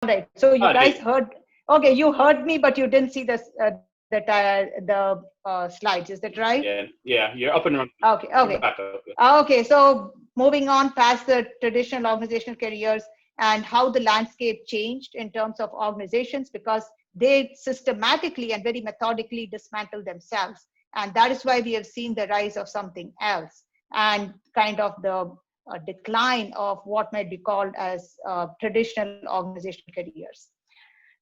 right. So you Did guys heard, okay, you heard me, but you didn't see the slides. Is that right? yeah, you're up and running. Okay, You're okay. back up. Yeah. Okay, so moving on past the traditional organizational careers and how the landscape changed in terms of organizations, because they systematically and very methodically dismantle themselves. And that is why we have seen the rise of something else and kind of the decline of what might be called as traditional organizational careers.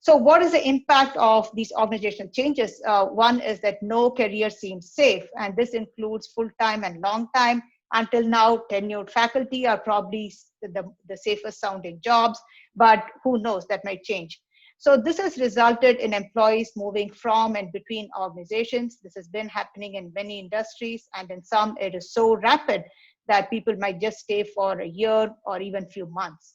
So what is the impact of these organizational changes? One is that no career seems safe, and this includes full-time and long-time. Until now, tenured faculty are probably the safest sounding jobs, but who knows, that might change. So this has resulted in employees moving from and between organizations. This has been happening in many industries, and in some it is so rapid that people might just stay for a year or even few months.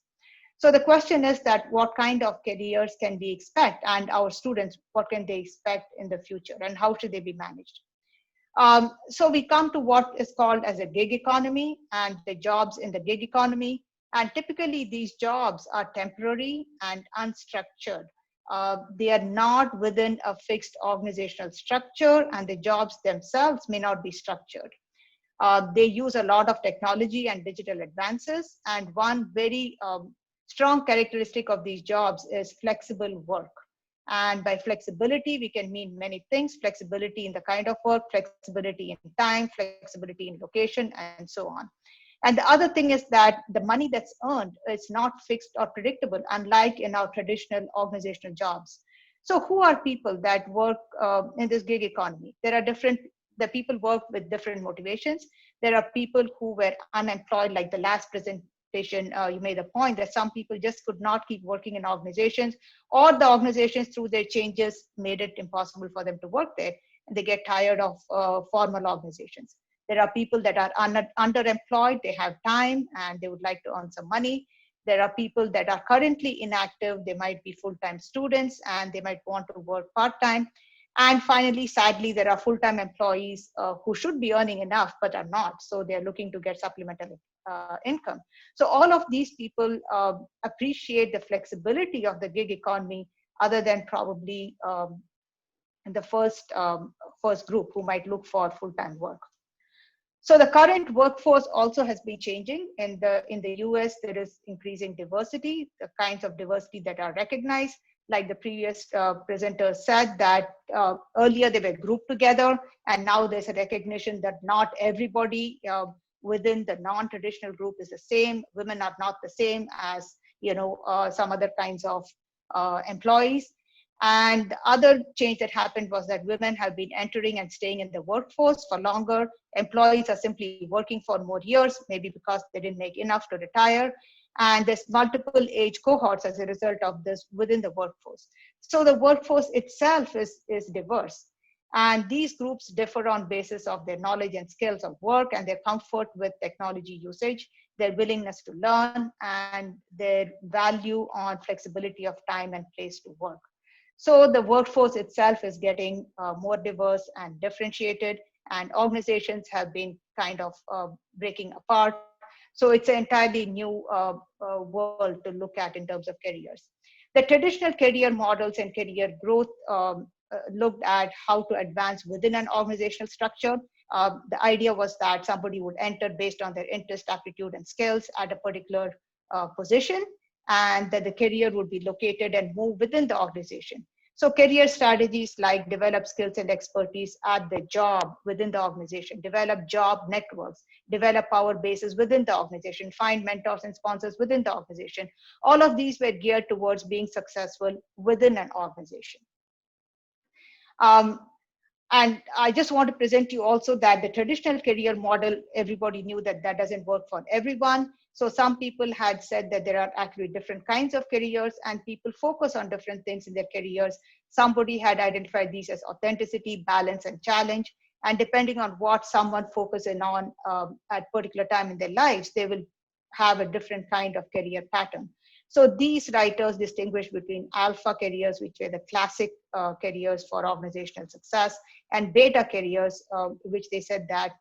So the question is that what kind of careers can we expect, and our students, what can they expect in the future, and how should they be managed? So we come to what is called as a gig economy and the jobs in the gig economy. And typically these jobs are temporary and unstructured. They are not within a fixed organizational structure, and the jobs themselves may not be structured. They use a lot of technology and digital advances. And one very strong characteristic of these jobs is flexible work. And by flexibility, we can mean many things: flexibility in the kind of work, flexibility in time, flexibility in location, and so on. And the other thing is that the money that's earned is not fixed or predictable, unlike in our traditional organizational jobs. So who are people that work in this gig economy? There are different, the people work with different motivations. There are people who were unemployed, like the last presentation, you made the point that some people just could not keep working in organizations, or the organizations through their changes made it impossible for them to work there, and they get tired of formal organizations. There are people that are underemployed, they have time and they would like to earn some money. There are people that are currently inactive, they might be full-time students and they might want to work part-time. And finally, sadly, there are full-time employees who should be earning enough but are not, so they're looking to get supplemental income. So all of these people appreciate the flexibility of the gig economy, other than probably the first group who might look for full-time work. So the current workforce also has been changing. In the US, there is increasing diversity, the kinds of diversity that are recognized. Like the previous presenter said, that earlier they were grouped together, and now there's a recognition that not everybody within the non-traditional group is the same. Women are not the same as some other kinds of employees. And the other change that happened was that women have been entering and staying in the workforce for longer. Employees are simply working for more years, maybe because they didn't make enough to retire. And there's multiple age cohorts as a result of this within the workforce. So the workforce itself is diverse. And these groups differ on basis of their knowledge and skills of work and their comfort with technology usage, their willingness to learn, and their value on flexibility of time and place to work. So the workforce itself is getting more diverse and differentiated, and organizations have been kind of breaking apart. So it's an entirely new world to look at in terms of careers. The traditional career models and career growth looked at how to advance within an organizational structure. The idea was that somebody would enter based on their interest, aptitude, and skills at a particular position, and that the career would be located and move within the organization. So career strategies like develop skills and expertise at the job within the organization, develop job networks, develop power bases within the organization, find mentors and sponsors within the organization. All of these were geared towards being successful within an organization. And I just want to present to you also that the traditional career model, everybody knew that that doesn't work for everyone. So some people had said that there are actually different kinds of careers and people focus on different things in their careers. Somebody had identified these as authenticity, balance, and challenge. And depending on what someone focuses on at a particular time in their lives, they will have a different kind of career pattern. So these writers distinguish between alpha careers, which were the classic careers for organizational success, and beta careers, which they said that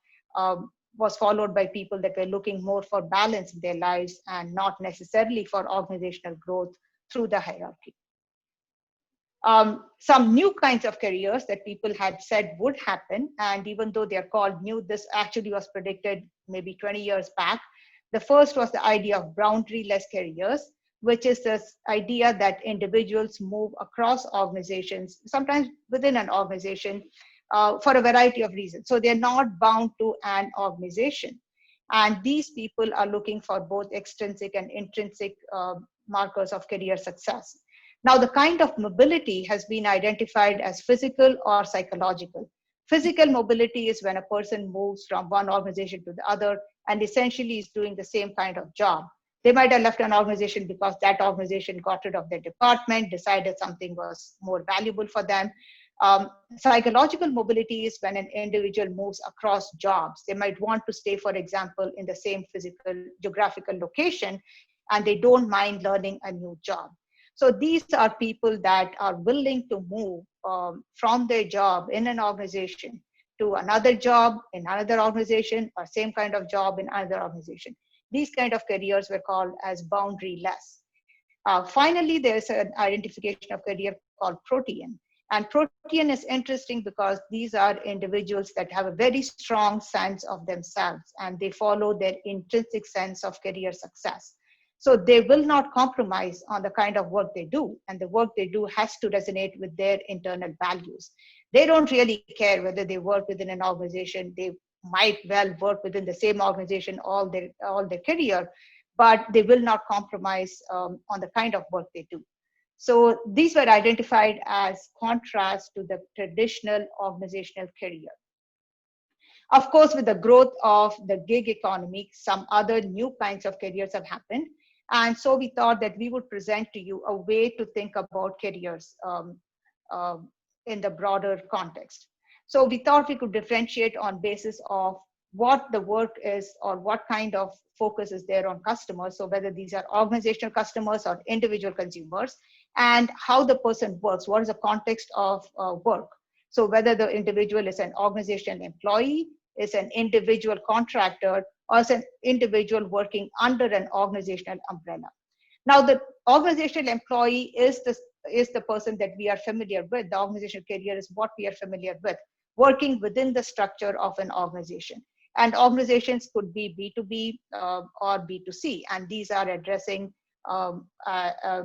was followed by people that were looking more for balance in their lives and not necessarily for organizational growth through the hierarchy. Some new kinds of careers that people had said would happen, and even though they are called new, this actually was predicted maybe 20 years back. The first was the idea of boundary-less careers, which is this idea that individuals move across organizations, sometimes within an organization, for a variety of reasons. So they're not bound to an organization. And these people are looking for both extrinsic and intrinsic markers of career success. Now, the kind of mobility has been identified as physical or psychological. Physical mobility is when a person moves from one organization to the other and essentially is doing the same kind of job. They might have left an organization because that organization got rid of their department, decided something was more valuable for them. Psychological mobility is when an individual moves across jobs. They might want to stay, for example, in the same physical geographical location, and they don't mind learning a new job. So these are people that are willing to move from their job in an organization to another job in another organization, or same kind of job in another organization. These kind of careers were called as boundary-less. Finally, there's an identification of career called protean. And protean is interesting because these are individuals that have a very strong sense of themselves, and they follow their intrinsic sense of career success. So they will not compromise on the kind of work they do, and the work they do has to resonate with their internal values. They don't really care whether they work within an organization. They might well work within the same organization all their career, but they will not compromise on the kind of work they do. So these were identified as contrast to the traditional organizational career. Of course, with the growth of the gig economy, some other new kinds of careers have happened. And so we thought that we would present to you a way to think about careers in the broader context. So we thought we could differentiate on basis of what the work is or what kind of focus is there on customers. So whether these are organizational customers or individual consumers, and how the person works, what is the context of work. So whether the individual is an organizational employee, is an individual contractor, or is an individual working under an organizational umbrella. Now, the organizational employee is the person that we are familiar with. The organizational career is what we are familiar with, working within the structure of an organization. And organizations could be B2B or B2C, and these are addressing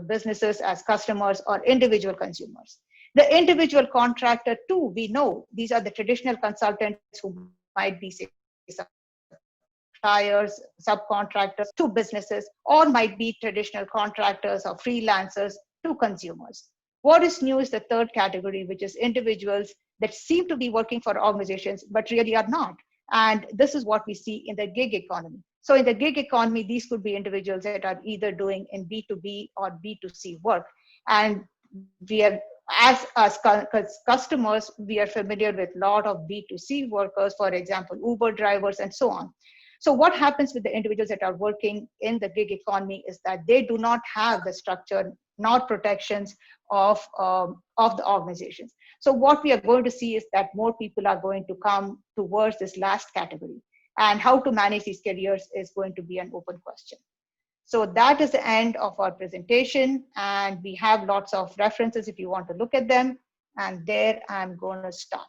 businesses as customers or individual consumers. The individual contractor too, we know these are the traditional consultants who might be, say, suppliers, subcontractors to businesses, or might be traditional contractors or freelancers to consumers. What is new is the third category, which is individuals that seem to be working for organizations, but really are not. And this is what we see in the gig economy. So in the gig economy, these could be individuals that are either doing in B2B or B2C work. And we are, as customers, we are familiar with a lot of B2C workers, for example, Uber drivers and so on. So what happens with the individuals that are working in the gig economy is that they do not have the structure nor protections of the organizations. So what we are going to see is that more people are going to come towards this last category, and how to manage these careers is going to be an open question. So that is the end of our presentation, and we have lots of references if you want to look at them, and there I'm going to stop.